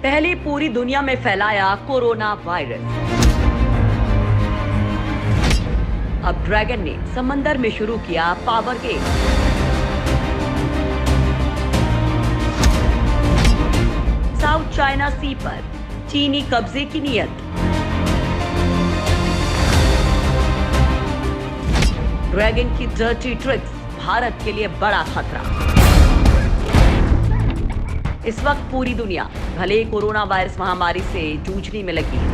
पहले पूरी दुनिया में फैलाया कोरोना वायरस। अब ड्रैगन ने समंदर में शुरू किया पावर गेम। साउथ चाइना सी पर चीनी कब्जे की नीयत। ड्रैगन की डर्टी ट्रिक्स भारत के लिए बड़ा खतरा। इस वक्त पूरी दुनिया भले कोरोना वायरस महामारी से जूझने में लगी है,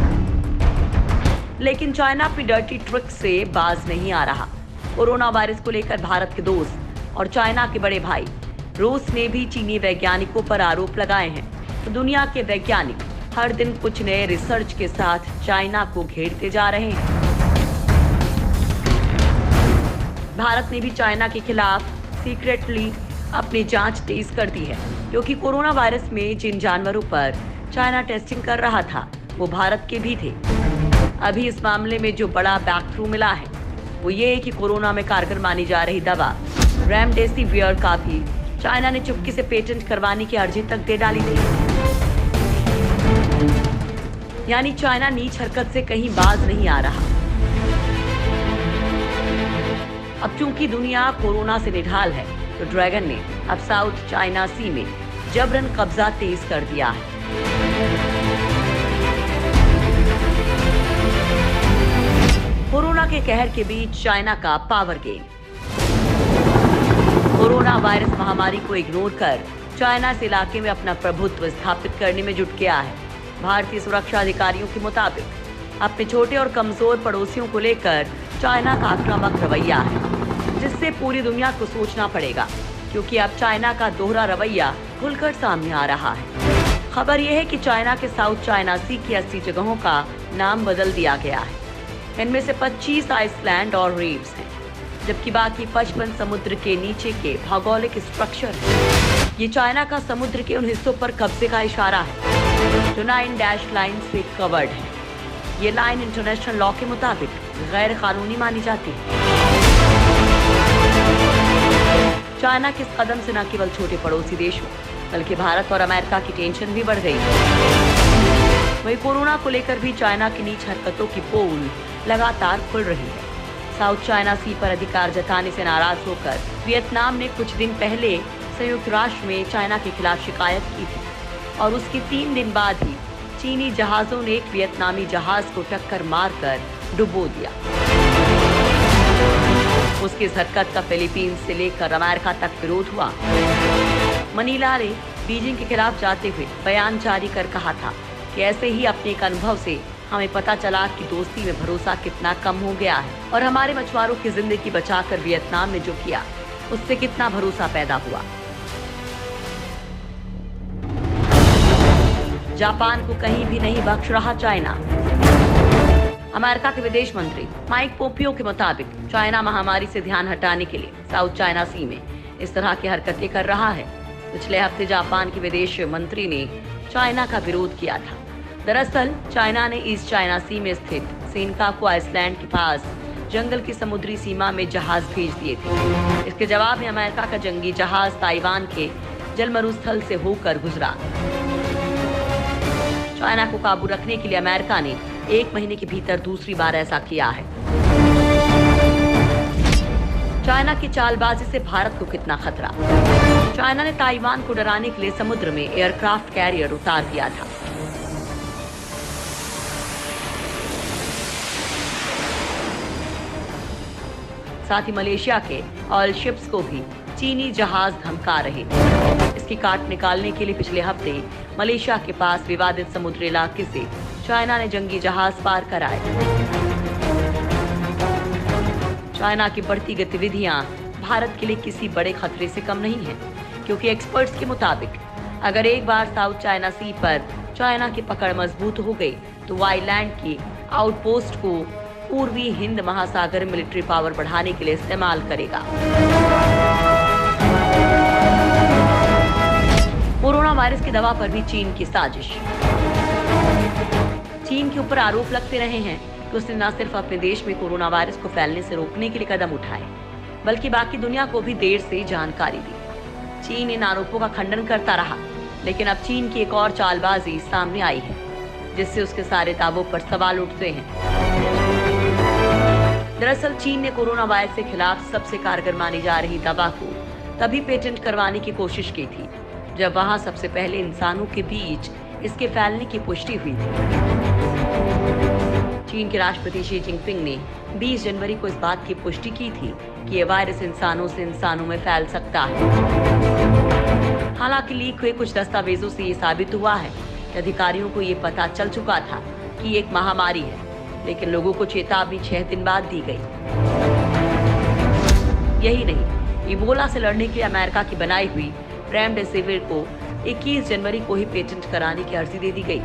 लेकिन चाइना अपनी डर्टी ट्रिक्स से बाज नहीं आ रहा। कोरोना वायरस को लेकर भारत के दोस्त और चाइना के बड़े भाई रूस ने भी चीनी वैज्ञानिकों पर आरोप लगाए हैं। तो दुनिया के वैज्ञानिक हर दिन कुछ नए रिसर्च के साथ चाइना को घेरते जा रहे हैं। भारत ने भी चाइना के खिलाफ सीक्रेटली अपनी जांच तेज कर दी है, क्योंकि कोरोना वायरस में जिन जानवरों पर चाइना टेस्टिंग कर रहा था वो भारत के भी थे। अभी इस मामले में जो बड़ा बैक थ्रू मिला है वो ये है कि कोरोना में कारगर मानी जा रही दवा रेमडेसिवियर का भी चाइना ने चुपके से पेटेंट करवाने की अर्जी तक दे डाली थी। यानी चाइना नीच हरकत से कहीं बाज नहीं आ रहा। अब चूंकि दुनिया कोरोना से निढाल है, तो ड्रैगन ने अब साउथ चाइना सी में जबरन कब्जा तेज कर दिया है। कोरोना के कहर के बीच चाइना का पावर गेम। कोरोना वायरस महामारी को इग्नोर कर चाइना इस इलाके में अपना प्रभुत्व स्थापित करने में जुट गया है। भारतीय सुरक्षा अधिकारियों के मुताबिक अपने छोटे और कमजोर पड़ोसियों को लेकर चाइना का आक्रामक रवैया है, जिससे पूरी दुनिया को सोचना पड़ेगा, क्योंकि अब चाइना का दोहरा रवैया खुलकर सामने आ रहा है। खबर यह है कि चाइना के साउथ चाइना सी की 80 जगहों का नाम बदल दिया गया है। इनमें से 25 आइसलैंड और रीव्स हैं, जबकि बाकी 55 समुद्र के नीचे के भौगोलिक स्ट्रक्चर हैं। ये चाइना का समुद्र के उन हिस्सों पर कब्जे का इशारा है जो 9 डैश लाइन से कवर्ड है। ये लाइन इंटरनेशनल लॉ के मुताबिक गैर कानूनी मानी जाती है। चाइना के इस कदम से न केवल छोटे पड़ोसी देशों बल्कि भारत और अमेरिका की टेंशन भी बढ़ गई है। वहीं कोरोना को लेकर भी चाइना की नीच हरकतों की पोल लगातार खुल रही है। साउथ चाइना सी पर अधिकार जताने से नाराज होकर वियतनाम ने कुछ दिन पहले संयुक्त राष्ट्र में चाइना के खिलाफ शिकायत की थी, और उसके 3 दिन बाद ही चीनी जहाजों ने एक वियतनामी जहाज को टक्कर मारकर डुबो दिया। उसकी इस हरकत का फिलीपींस से लेकर अमेरिका तक विरोध हुआ। मनीला ने बीजिंग के खिलाफ जाते हुए बयान जारी कर कहा था कि ऐसे ही अपने एक अनुभव से हमें पता चला कि दोस्ती में भरोसा कितना कम हो गया है, और हमारे मछुआरों की जिंदगी बचाकर वियतनाम ने जो किया उससे कितना भरोसा पैदा हुआ। जापान को कहीं भी नहीं बख्श रहा चाइना। अमेरिका के विदेश मंत्री माइक पोम्पियो के मुताबिक चाइना महामारी से ध्यान हटाने के लिए साउथ चाइना सी में इस तरह की हरकतें कर रहा है। पिछले हफ्ते जापान के विदेश मंत्री ने चाइना का विरोध किया था। दरअसल चाइना ने ईस्ट चाइना सी में स्थित सेनकाकू आइसलैंड के पास जंगल की समुद्री सीमा में जहाज भेज दिए थे। इसके जवाब में अमेरिका का जंगी जहाज ताइवान के जलमरुस्थल से होकर गुजरा। चाइना को काबू रखने के लिए अमेरिका ने 1 महीने के भीतर दूसरी बार ऐसा किया है। चाइना की चालबाजी से भारत को कितना खतरा। चाइना ने ताइवान को डराने के लिए समुद्र में एयरक्राफ्ट कैरियर उतार दिया था। साथ ही मलेशिया के ऑयल शिप्स को भी चीनी जहाज धमका रहे थे। इसकी काट निकालने के लिए पिछले हफ्ते मलेशिया के पास विवादित समुद्री इलाके से चाइना ने जंगी जहाज पार कराए। चाइना की बढ़ती गतिविधियां भारत के लिए किसी बड़े खतरे से कम नहीं है, क्योंकि एक्सपर्ट्स के मुताबिक अगर एक बार साउथ चाइना सी पर चाइना की पकड़ मजबूत हो गई तो वाईलैंड की आउटपोस्ट को पूर्वी हिंद महासागर मिलिट्री पावर बढ़ाने के लिए इस्तेमाल करेगा। कोरोना वायरस की दवा पर भी चीन की साजिश। चीन के ऊपर आरोप लगते रहे हैं कि उसने न सिर्फ अपने देश में कोरोना वायरस को फैलने से रोकने के लिए कदम उठाए, बल्कि बाकी दुनिया को भी देर से जानकारी दी। चीन इन आरोपों का खंडन करता रहा, लेकिन अब चीन की एक और चालबाजी सामने आई है, जिससे उसके सारे दावों पर सवाल उठते हैं। दरअसल चीन ने कोरोना वायरस के खिलाफ सबसे कारगर मानी जा रही दवा को तभी पेटेंट करवाने की कोशिश की थी जब वहां सबसे पहले इंसानों के बीच इसके फैलने की पुष्टि हुई थी। चीन के राष्ट्रपति शी जिनपिंग ने 20 जनवरी को इस बात की पुष्टि की थी कि यह वायरस इंसानों से इंसानों में फैल सकता है। हालांकि लीक हुए कुछ दस्तावेजों से ये साबित हुआ है कि अधिकारियों को ये पता चल चुका था कि ये एक महामारी है, लेकिन लोगों को चेतावनी 6 दिन बाद दी गई। यही नहीं, इबोला से लड़ने के लिए अमेरिका की बनाई हुई रेमडेसिविर को 21 जनवरी को ही पेटेंट कराने की अर्जी दे दी गई।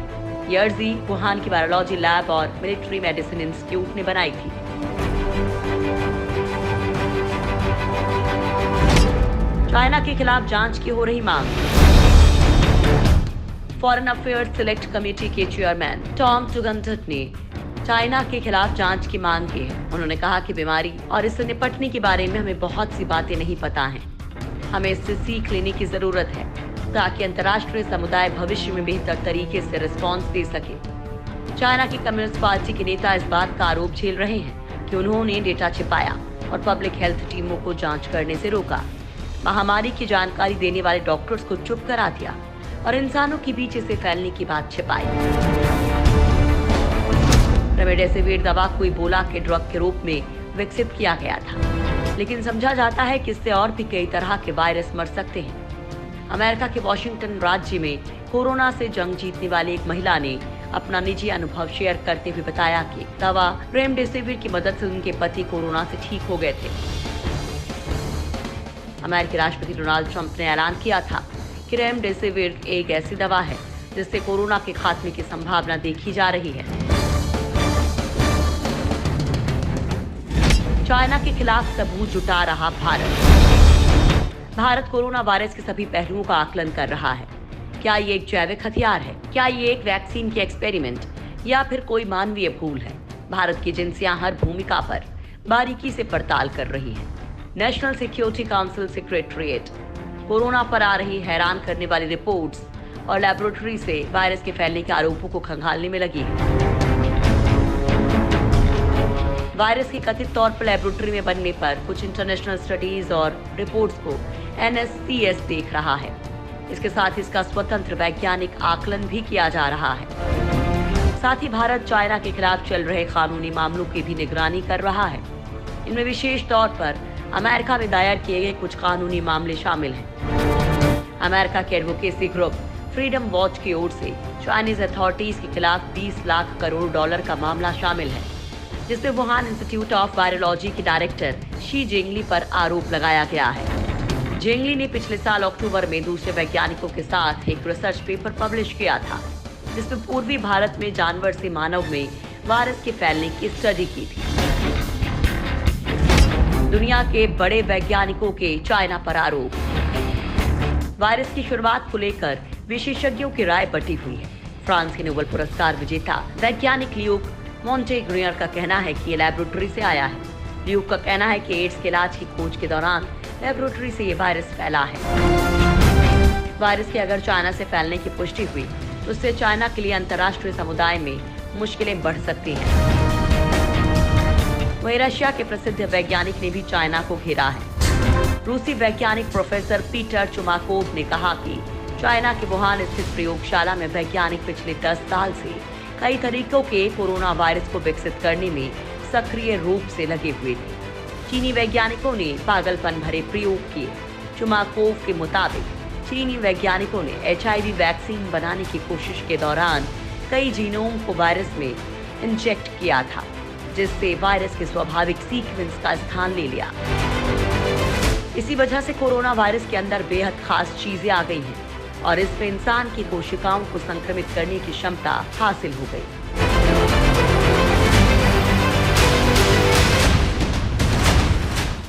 ये अर्जी वुहान की वायरोलॉजी लैब और मिलिट्री मेडिसिन इंस्टीट्यूट ने बनाई थी। चाइना के खिलाफ जांच की हो रही मांग। फॉरेन अफेयर्स सिलेक्ट कमेटी के चेयरमैन टॉम टुगनटट ने चाइना के खिलाफ जांच की मांग की है। उन्होंने कहा कि बीमारी और इससे निपटने के बारे में हमें बहुत सी बातें नहीं पता हैं। हमें इससे सीख लेने की जरूरत है ताकि अंतर्राष्ट्रीय समुदाय भविष्य में बेहतर तरीके से रिस्पॉन्स दे सके। चाइना की कम्युनिस्ट पार्टी के नेता इस बात का आरोप झेल रहे हैं कि उन्होंने डेटा छिपाया और पब्लिक हेल्थ टीमों को जांच करने से रोका, महामारी की जानकारी देने वाले डॉक्टर्स को चुप करा दिया और इंसानों के बीच इसे फैलने की बात छिपाई। रेमडेसिविर दवा को इबोला के ड्रग के रूप में विकसित किया गया था, लेकिन समझा जाता है कि इससे और भी कई तरह के वायरस मर सकते हैं। अमेरिका के वॉशिंगटन राज्य में कोरोना से जंग जीतने वाली एक महिला ने अपना निजी अनुभव शेयर करते हुए बताया कि दवा रेमडेसिविर की मदद से उनके पति कोरोना से ठीक हो गए थे। अमेरिकी राष्ट्रपति डोनाल्ड ट्रंप ने ऐलान किया था कि रेमडेसिविर एक ऐसी दवा है जिससे कोरोना के खात्मे की संभावना देखी जा रही है। चाइना के खिलाफ सबूत जुटा रहा भारत कोरोना वायरस के सभी पहलुओं का आकलन कर रहा है। क्या ये एक जैविक हथियार है? क्या ये एक वैक्सीन की एक्सपेरिमेंट या फिर कोई मानवीय भूल है? भारत की एजेंसियां हर भूमिका पर बारीकी से पड़ताल कर रही हैं। National security council secretariat corona पर आ रही हैरान करने वाली रिपोर्ट्स और लैबोरेटरी से वायरस के फैलने के आरोपों को खंगालने में लगी है। वायरस के कथित तौर पर लैबोरेटरी में बनने पर कुछ इंटरनेशनल स्टडीज और रिपोर्ट्स को NSCS देख रहा है। इसके साथ ही इसका स्वतंत्र वैज्ञानिक आकलन भी किया जा रहा है। साथ ही भारत चाइना के खिलाफ चल रहे कानूनी मामलों की भी निगरानी कर रहा है। इनमें विशेष तौर पर अमेरिका में दायर किए गए कुछ कानूनी मामले शामिल हैं। अमेरिका के एडवोकेसी ग्रुप फ्रीडम वॉच की ओर से चाइनीज अथॉरिटीज के खिलाफ 20 लाख करोड़ डॉलर का मामला शामिल है, जिसमें वुहान इंस्टीट्यूट ऑफ वायरोलॉजी के डायरेक्टर शी जिंगली पर आरोप लगाया गया है। जिंगली ने पिछले साल अक्टूबर में दूसरे वैज्ञानिकों के साथ एक रिसर्च पेपर पब्लिश किया था, जिसमें पूर्वी भारत में जानवर से मानव में वायरस के फैलने की स्टडी की थी। दुनिया के बड़े वैज्ञानिकों के चाइना पर आरोप। वायरस की शुरुआत को लेकर विशेषज्ञों की राय बटी हुई है। फ्रांस के नोबेल पुरस्कार विजेता वैज्ञानिक ल्यूक मोंटेग्रियर का कहना है कि ये लैबोरेटरी से आया है। ल्यूक का कहना है कि एड्स के इलाज की खोज के दौरान लैबोरेटरी से ये वायरस फैला है। वायरस के अगर चाइना से फैलने की पुष्टि हुई तो उससे चाइना के लिए अंतर्राष्ट्रीय समुदाय में मुश्किलें बढ़ सकती हैं। वहीं रशिया के प्रसिद्ध वैज्ञानिक ने भी चाइना को घेरा है। रूसी वैज्ञानिक प्रोफेसर पीटर चुमाकोव ने कहा कि चाइना के वुहान स्थित प्रयोगशाला में वैज्ञानिक पिछले 10 साल से कई तरीकों के कोरोना वायरस को विकसित करने में सक्रिय रूप से लगे हुए थे। चीनी वैज्ञानिकों ने पागलपन भरे प्रयोग किए। चुमाकोव के मुताबिक चीनी वैज्ञानिकों ने HIV वैक्सीन बनाने की कोशिश के दौरान कई जीनोम को वायरस में इंजेक्ट किया था, जिससे वायरस के स्वाभाविक सीक्वेंस का स्थान ले लिया। इसी वजह से कोरोना वायरस के अंदर बेहद खास चीजें आ गई हैं और इसमें इंसान की कोशिकाओं को संक्रमित करने की क्षमता हासिल हो गई।